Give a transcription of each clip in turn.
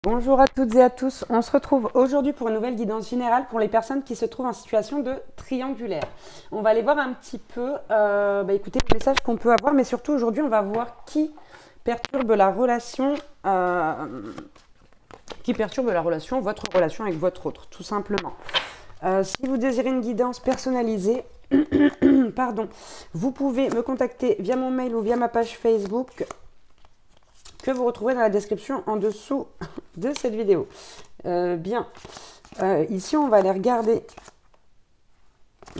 Bonjour à toutes et à tous, on se retrouve aujourd'hui pour une nouvelle guidance générale pour les personnes qui se trouvent en situation de triangulaire. On va aller voir un petit peu, écoutez, les messages qu'on peut avoir, mais surtout aujourd'hui on va voir perturbe la relation, votre relation avec votre autre, tout simplement. Si vous désirez une guidance personnalisée, pardon, vous pouvez me contacter via mon mail ou via ma page Facebook, que vous retrouverez dans la description en dessous de cette vidéo. Ici on va aller regarder.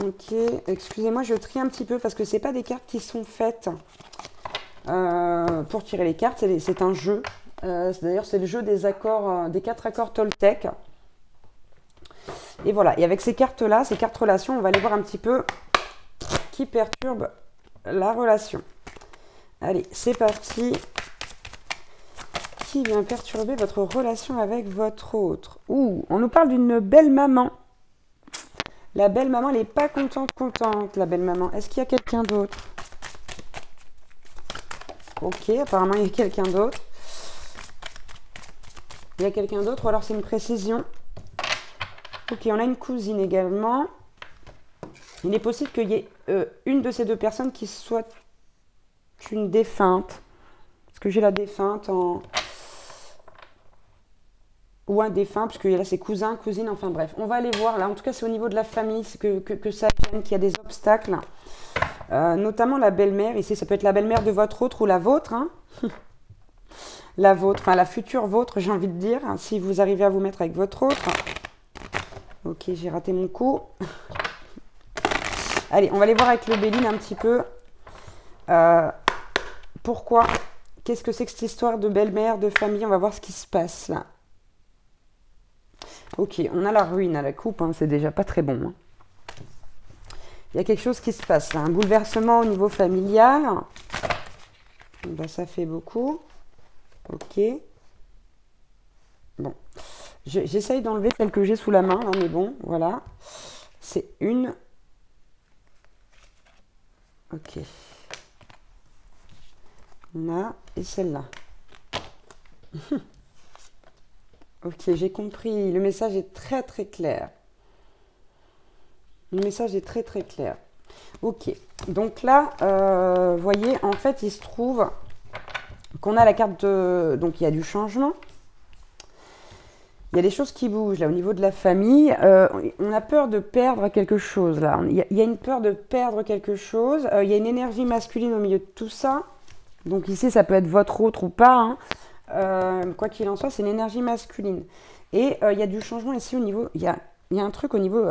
Ok, excusez-moi, je trie un petit peu parce que c'est pas des cartes qui sont faites pour tirer les cartes, c'est un jeu. D'ailleurs c'est le jeu des accords, des 4 accords Toltec. Et voilà, et avec ces cartes-là, ces 4 relations, on va aller voir un petit peu qui perturbe la relation. Allez, c'est parti. Qui vient perturber votre relation avec votre autre? Ouh, on nous parle d'une belle maman. La belle maman, elle n'est pas contente, la belle maman. Est-ce qu'il y a quelqu'un d'autre? Ok, apparemment il y a quelqu'un d'autre. Il y a quelqu'un d'autre, ou alors c'est une précision. Ok, on a une cousine également. Il est possible qu'il y ait une de ces deux personnes qui soit une défunte. Parce que j'ai la défunte en... ou un défunt, parce que là c'est cousin, cousine, enfin bref. On va aller voir, là en tout cas c'est au niveau de la famille que ça gêne, qu'il y a des obstacles. Notamment la belle-mère, ici ça peut être la belle-mère de votre autre ou la vôtre. Hein. La vôtre, enfin la future vôtre j'ai envie de dire, hein, si vous arrivez à vous mettre avec votre autre. Ok, j'ai raté mon coup. Allez, on va aller voir avec le Béline un petit peu. Pourquoi? Qu'est-ce que c'est que cette histoire de belle-mère, de famille? On va voir ce qui se passe là. Ok, on a la ruine à la coupe, hein, c'est déjà pas très bon. Hein. Il y a quelque chose qui se passe là, un bouleversement au niveau familial. Ben, ça fait beaucoup. Ok. Bon, j'essaye d'enlever celle que j'ai sous la main, hein, mais bon, voilà. C'est une. Ok. On a, et celle-là. Ok, j'ai compris. Le message est très très clair. Le message est très très clair. Ok, donc là, vous voyez, en fait, il se trouve qu'on a la carte de... Donc, il y a du changement. Il y a des choses qui bougent, là, au niveau de la famille. On a peur de perdre quelque chose, là. Il y a une peur de perdre quelque chose. Il y a une énergie masculine au milieu de tout ça. Donc, ici, ça peut être votre autre ou pas, hein. Quoi qu'il en soit, c'est l'énergie masculine. Et il y a du changement ici au niveau... Il y a un truc au niveau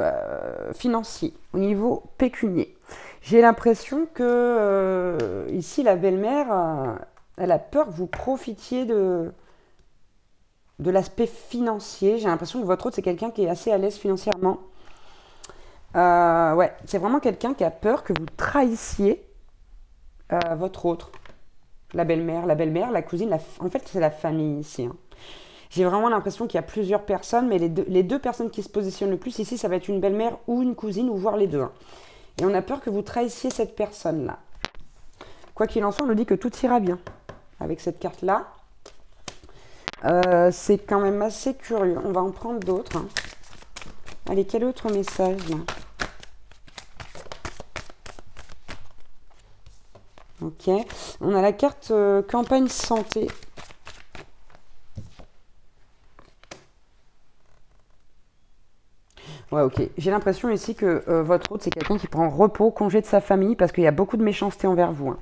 financier, au niveau pécunier. J'ai l'impression que ici, la belle-mère, elle a peur que vous profitiez de l'aspect financier. J'ai l'impression que votre autre, c'est quelqu'un qui est assez à l'aise financièrement. Ouais, c'est vraiment quelqu'un qui a peur que vous trahissiez votre autre. La belle-mère, la cousine, en fait c'est la famille ici. Hein. J'ai vraiment l'impression qu'il y a plusieurs personnes, mais les deux personnes qui se positionnent le plus ici, ça va être une belle-mère ou une cousine, ou voire les deux. Hein. Et on a peur que vous trahissiez cette personne-là. Quoi qu'il en soit, on nous dit que tout ira bien avec cette carte-là. C'est quand même assez curieux. On va en prendre d'autres. Hein. Allez, quel autre message là? Ok, on a la carte campagne santé. Ouais, ok. J'ai l'impression ici que votre autre, c'est quelqu'un qui prend repos, congé de sa famille, parce qu'il y a beaucoup de méchanceté envers vous. Hein.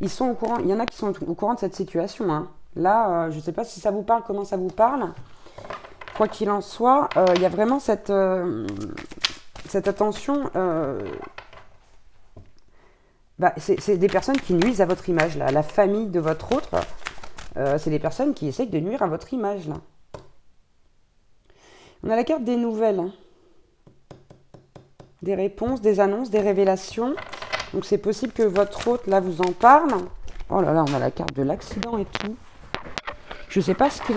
Ils sont au courant, il y en a qui sont au courant de cette situation. Hein. Là, je ne sais pas si ça vous parle, comment ça vous parle. Quoi qu'il en soit, il y a vraiment cette attention... c'est des personnes qui nuisent à votre image, là. La famille de votre autre, c'est des personnes qui essayent de nuire à votre image, là. On a la carte des nouvelles. Hein. Des réponses, des annonces, des révélations. Donc c'est possible que votre autre, là, vous en parle. Oh là là, on a la carte de l'accident et tout. Je ne sais pas ce qui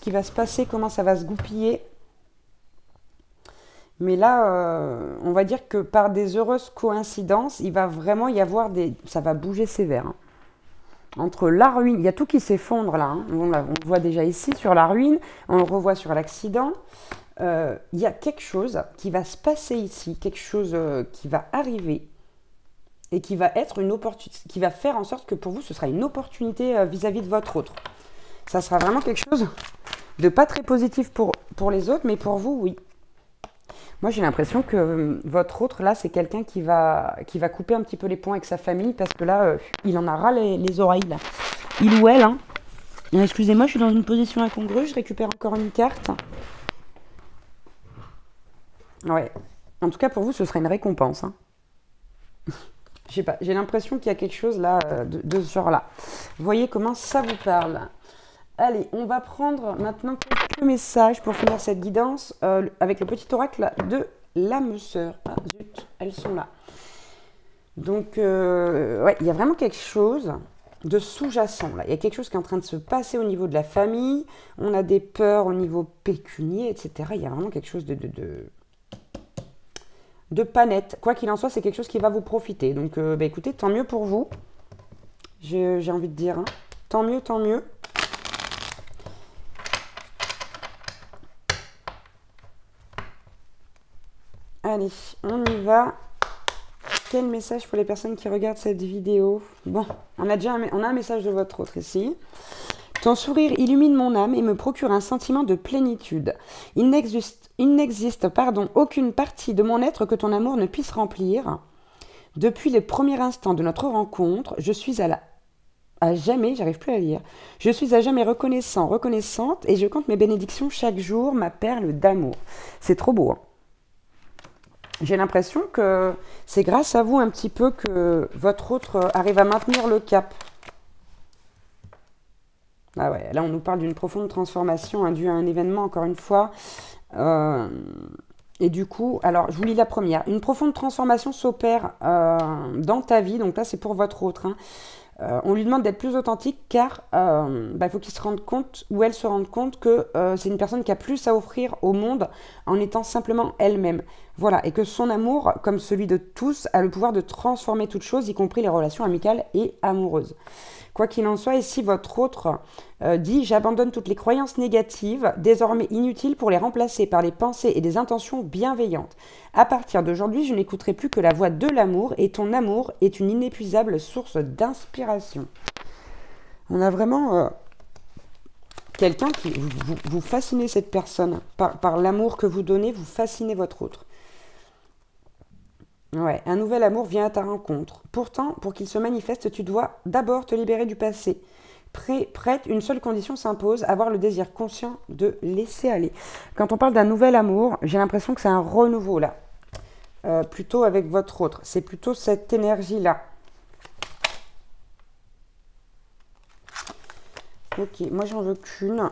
va se passer, comment ça va se goupiller. Mais là, on va dire que par des heureuses coïncidences, il va vraiment y avoir des... Ça va bouger sévère. Hein. entre la ruine, il y a tout qui s'effondre là, hein. On le voit déjà ici sur la ruine, on le revoit sur l'accident. Il y a quelque chose qui va se passer ici, quelque chose qui va arriver et qui va être une opportunité, qui va faire en sorte que pour vous, ce sera une opportunité vis-à-vis de votre autre. Ça sera vraiment quelque chose de pas très positif pour les autres, mais pour vous, oui. Moi, j'ai l'impression que votre autre, là, c'est quelqu'un qui va couper un petit peu les ponts avec sa famille, parce que là, il en a ras les oreilles, là. Il ou elle, hein. Excusez-moi, je suis dans une position incongrue, je récupère encore une carte. Ouais. En tout cas, pour vous, ce sera une récompense, hein. Je sais pas, j'ai l'impression qu'il y a quelque chose, là, de ce genre-là. Vous voyez comment ça vous parle. Allez, on va prendre maintenant quelques messages pour finir cette guidance avec le petit oracle de l'âme sœur. Ah zut, elles sont là. Donc, ouais, il y a vraiment quelque chose de sous-jacent là. Il y a quelque chose qui est en train de se passer au niveau de la famille. On a des peurs au niveau pécunier, etc. Il y a vraiment quelque chose de pas net. Quoi qu'il en soit, c'est quelque chose qui va vous profiter. Donc, bah, écoutez, tant mieux pour vous. J'ai envie de dire, hein. Tant mieux, tant mieux. Allez, on y va. Quel message pour les personnes qui regardent cette vidéo? Bon, on a un message de votre autre ici. Ton sourire illumine mon âme et me procure un sentiment de plénitude. Il n'existe, aucune partie de mon être que ton amour ne puisse remplir. Depuis le premier instant de notre rencontre, je suis à jamais, j'arrive plus à lire. Je suis à jamais reconnaissante et je compte mes bénédictions chaque jour, ma perle d'amour. C'est trop beau, hein. J'ai l'impression que c'est grâce à vous un petit peu que votre autre arrive à maintenir le cap. Ah ouais, là on nous parle d'une profonde transformation hein, due à un événement, encore une fois. Et du coup, alors je vous lis la première. Une profonde transformation s'opère dans ta vie, donc là c'est pour votre autre, hein. On lui demande d'être plus authentique car il faut qu'il se rende compte ou elle se rende compte que c'est une personne qui a plus à offrir au monde en étant simplement elle-même. Voilà, et que son amour, comme celui de tous, a le pouvoir de transformer toute chose, y compris les relations amicales et amoureuses. Quoi qu'il en soit, ici votre autre dit « J'abandonne toutes les croyances négatives, désormais inutiles pour les remplacer par des pensées et des intentions bienveillantes. À partir d'aujourd'hui, je n'écouterai plus que la voix de l'amour et ton amour est une inépuisable source d'inspiration. » On a vraiment quelqu'un qui... Vous fascinez cette personne. Par l'amour que vous donnez, vous fascinez votre autre. Ouais, un nouvel amour vient à ta rencontre. Pourtant, pour qu'il se manifeste, tu dois d'abord te libérer du passé. Prête, une seule condition s'impose, avoir le désir conscient de laisser aller. Quand on parle d'un nouvel amour, j'ai l'impression que c'est un renouveau là. Plutôt avec votre autre. C'est plutôt cette énergie-là. Ok, moi j'en veux qu'une.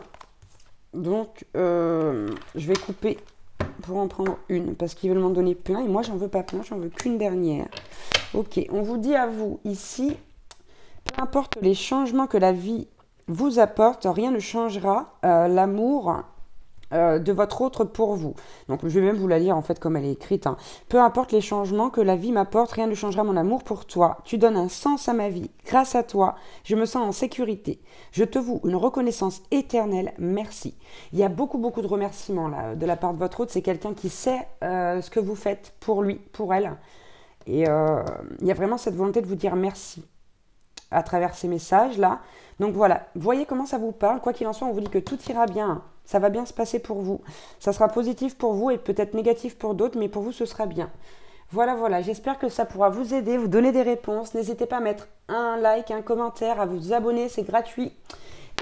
Donc, je vais couper pour en prendre une, parce qu'ils veulent m'en donner plein, et moi j'en veux pas plein, j'en veux qu'une dernière. Ok, on vous dit à vous, ici, peu importe les changements que la vie vous apporte, rien ne changera l'amour de votre autre pour vous. Donc je vais même vous la lire en fait comme elle est écrite, hein. Peu importe les changements que la vie m'apporte, rien ne changera mon amour pour toi. Tu donnes un sens à ma vie. Grâce à toi, je me sens en sécurité. Je te voue une reconnaissance éternelle. Merci. Il y a beaucoup de remerciements là, de la part de votre autre. C'est quelqu'un qui sait ce que vous faites pour lui, pour elle. Et il y a vraiment cette volonté de vous dire merci à travers ces messages-là. Donc voilà, voyez comment ça vous parle. Quoi qu'il en soit, on vous dit que tout ira bien. Ça va bien se passer pour vous. Ça sera positif pour vous et peut-être négatif pour d'autres, mais pour vous, ce sera bien. Voilà, j'espère que ça pourra vous aider, vous donner des réponses. N'hésitez pas à mettre un like, un commentaire, à vous abonner, c'est gratuit.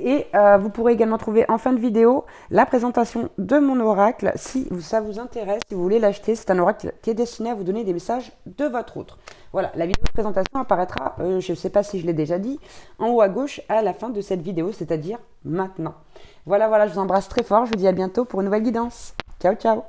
Et vous pourrez également trouver en fin de vidéo la présentation de mon oracle si ça vous intéresse, si vous voulez l'acheter. C'est un oracle qui est destiné à vous donner des messages de votre autre. Voilà, la vidéo de présentation apparaîtra, je ne sais pas si je l'ai déjà dit, en haut à gauche à la fin de cette vidéo, c'est-à-dire maintenant. Voilà, je vous embrasse très fort, je vous dis à bientôt pour une nouvelle guidance. Ciao.